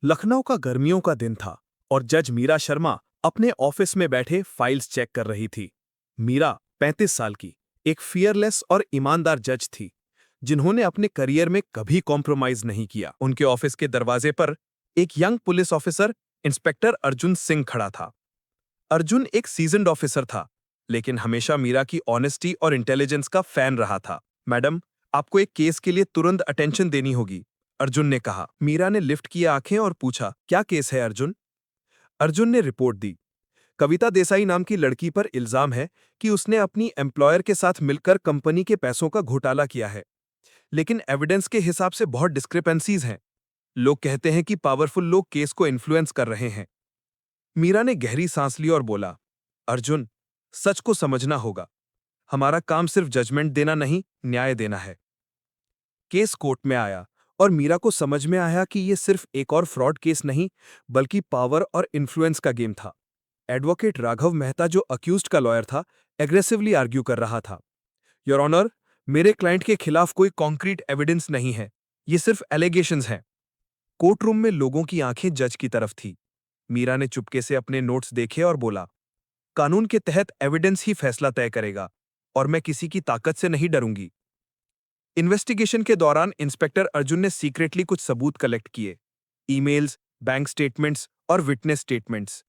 लखनऊ का गर्मियों का दिन था और जज मीरा शर्मा अपने ऑफिस में बैठे फाइल्स चेक कर रही थी। मीरा 35 साल की एक फियरलेस और ईमानदार जज थी, जिन्होंने अपने करियर में कभी कॉम्प्रोमाइज नहीं किया। उनके ऑफिस के दरवाजे पर एक young police officer inspector Arjun Singh खड़ा था। अर्जुन एक सीजन्ड ऑफिसर था, लेकिन हमेशा मीरा की ऑनेस्टी और इंटेलिजेंस का फैन रहा था। मैडम, आपको एक केस के लिए तुरंत अटेंशन देनी होगी, अर्जुन ने कहा। मीरा ने लिफ्ट किया आंखें और पूछा, क्या केस है अर्जुन? अर्जुन ने रिपोर्ट दी। कविता देसाई नाम की लड़की पर इल्जाम है कि उसने अपनी एम्प्लॉयर के साथ मिलकर कंपनी के पैसों का घोटाला किया है, लेकिन एविडेंस के हिसाब से बहुत डिस्क्रिपेंसीज हैं। लोग कहते हैं कि पावरफुल लोग केस को इन्फ्लुएंस कर रहे हैं। मीरा ने गहरी सांस ली और बोला, अर्जुन, सच को समझना होगा। हमारा काम सिर्फ जजमेंट देना नहीं, न्याय देना है। केस कोर्ट में आया और मीरा को समझ में आया कि यह सिर्फ एक और फ्रॉड केस नहीं, बल्कि पावर और इन्फ्लुएंस का गेम था। एडवोकेट राघव मेहता, जो अक्यूज्ड का लॉयर था, एग्रेसिवली आर्ग्यू कर रहा था। योर ऑनर, मेरे क्लाइंट के खिलाफ कोई कॉन्क्रीट एविडेंस नहीं है, ये सिर्फ एलिगेशंस हैं। कोर्टरूम में लोगों की आंखें जज की तरफ थी। मीरा ने चुपके से अपने नोट्स देखे और बोला, कानून के तहत एविडेंस ही फैसला तय करेगा, और मैं किसी की ताकत से नहीं डरूंगी। इन्वेस्टिगेशन के दौरान इंस्पेक्टर अर्जुन ने सीक्रेटली कुछ सबूत कलेक्ट किए, ईमेल्स, बैंक स्टेटमेंट्स और विटनेस स्टेटमेंट्स।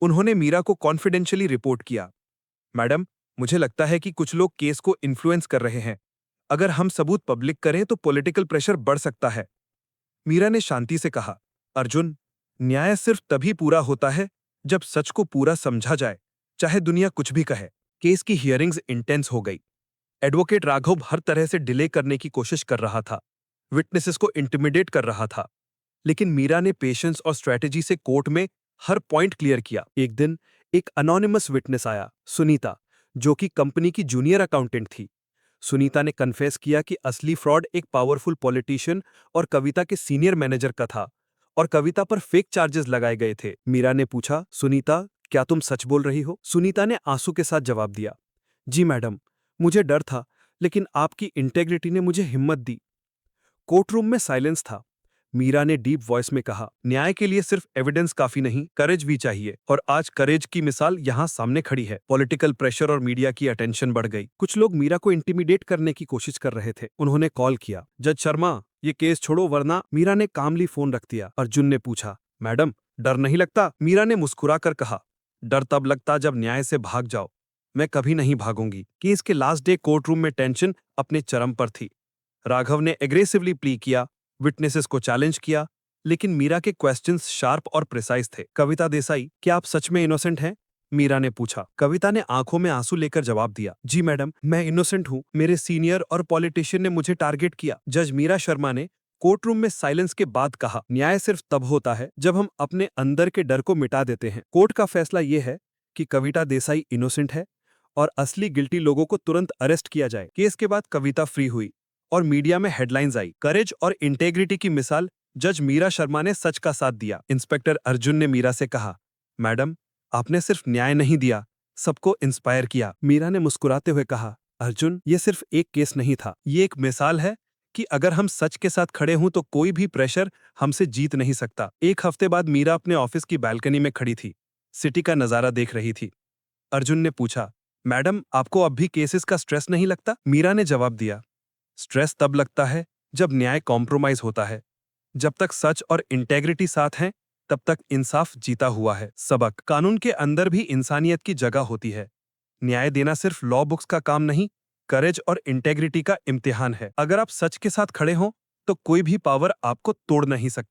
उन्होंने मीरा को कॉन्फिडेंशियली रिपोर्ट किया। मैडम, मुझे लगता है कि कुछ लोग केस को इन्फ्लुएंस कर रहे हैं। अगर हम सबूत पब्लिक करें तो पॉलिटिकल प्रेशर बढ़ सकता है। मीरा ने शांति से कहा, अर्जुन, न्याय सिर्फ तभी पूरा होता है जब सच को पूरा समझा जाए, चाहे दुनिया कुछ भी कहे। केस की हियरिंग्स इंटेंस हो गई। एडवोकेट राघव हर तरह से डिले करने की कोशिश कर रहा था, विटनेसेस को इंटिमिडेट कर रहा था, लेकिन मीरा ने पेशेंस और स्ट्रेटेजी से कोर्ट में हर पॉइंट क्लियर किया। एक दिन एक अनोनिमस विटनेस आया, सुनीता, जो कि कंपनी की जूनियर अकाउंटेंट थी। सुनीता ने कन्फेस किया कि असली फ्रॉड एक पावरफुल पॉलिटिशियन और कविता के सीनियर मैनेजर का था, और कविता पर फेक चार्जेस लगाए गए थे। मीरा ने पूछा, सुनीता, क्या तुम सच बोल रही हो? सुनीता ने आंसू के साथ जवाब दिया, जी मैडम, मुझे डर था, लेकिन आपकी इंटेग्रिटी ने मुझे हिम्मत दी। कोर्टरूम में साइलेंस था। मीरा ने डीप वॉइस में कहा, न्याय के लिए सिर्फ एविडेंस काफी नहीं, करेज भी चाहिए, और आज करेज की मिसाल यहाँ सामने खड़ी है। पॉलिटिकल प्रेशर और मीडिया की अटेंशन बढ़ गई। कुछ लोग मीरा को इंटिमिडेट करने की कोशिश कर रहे थे। उन्होंने कॉल किया, जज शर्मा, ये केस छोड़ो वरना। मीरा ने कामली फोन रख दिया। अर्जुन ने पूछा, मैडम, डर नहीं लगता? मीरा ने मुस्कुराकर कहा, डर तब लगता जब न्याय से भाग जाओ। मैं कभी नहीं भागूंगी। केस के लास्ट डे कोर्टरूम में टेंशन अपने चरम पर थी। राघव ने एग्रेसिवली प्ली किया, विटनेसेस को चैलेंज किया, लेकिन मीरा के क्वेश्चंस शार्प और प्रिसाइज थे। कविता देसाई, क्या आप सच में इनोसेंट हैं? मीरा ने पूछा। कविता ने आंखों में आंसू लेकर जवाब दिया, जी मैडम, मैं इनोसेंट हूं। मेरे सीनियर और पॉलिटिशियन ने मुझे टारगेट किया। जज मीरा शर्मा ने कोर्टरूम में साइलेंस के बाद कहा, न्याय सिर्फ तब होता है जब हम अपने अंदर के डर को मिटा देते हैं। कोर्ट का फैसला यह है कि कविता देसाई इनोसेंट है और असली गिल्टी लोगों को तुरंत अरेस्ट किया जाए। केस के बाद कविता फ्री हुई और मीडिया में हेडलाइंस आई, करेज और इंटेग्रिटी की मिसाल। जज मीरा शर्मा ने सच का साथ दिया। इंस्पेक्टर अर्जुन ने मीरा से कहा, मैडम, आपने सिर्फ न्याय नहीं दिया, सबको इंस्पायर किया। मीरा ने मुस्कुराते हुए कहा, अर्जुन, ये सिर्फ एक केस नहीं था, ये एक मिसाल है कि अगर हम सच के साथ खड़े हों तो कोई भी प्रेशर हमसे जीत नहीं सकता। एक हफ्ते बाद मीरा अपने ऑफिस की बालकनी में खड़ी थी, सिटी का नजारा देख रही थी। अर्जुन ने पूछा, मैडम, आपको अब भी केसेस का स्ट्रेस नहीं लगता? मीरा ने जवाब दिया, स्ट्रेस तब लगता है जब न्याय कॉम्प्रोमाइज होता है। जब तक सच और इंटेग्रिटी साथ हैं, तब तक इंसाफ जीता हुआ है। सबक, कानून के अंदर भी इंसानियत की जगह होती है। न्याय देना सिर्फ लॉ बुक्स का काम नहीं, करेज और इंटेग्रिटी का इम्तिहान है। अगर आप सच के साथ खड़े हों तो कोई भी पावर आपको तोड़ नहीं सकती।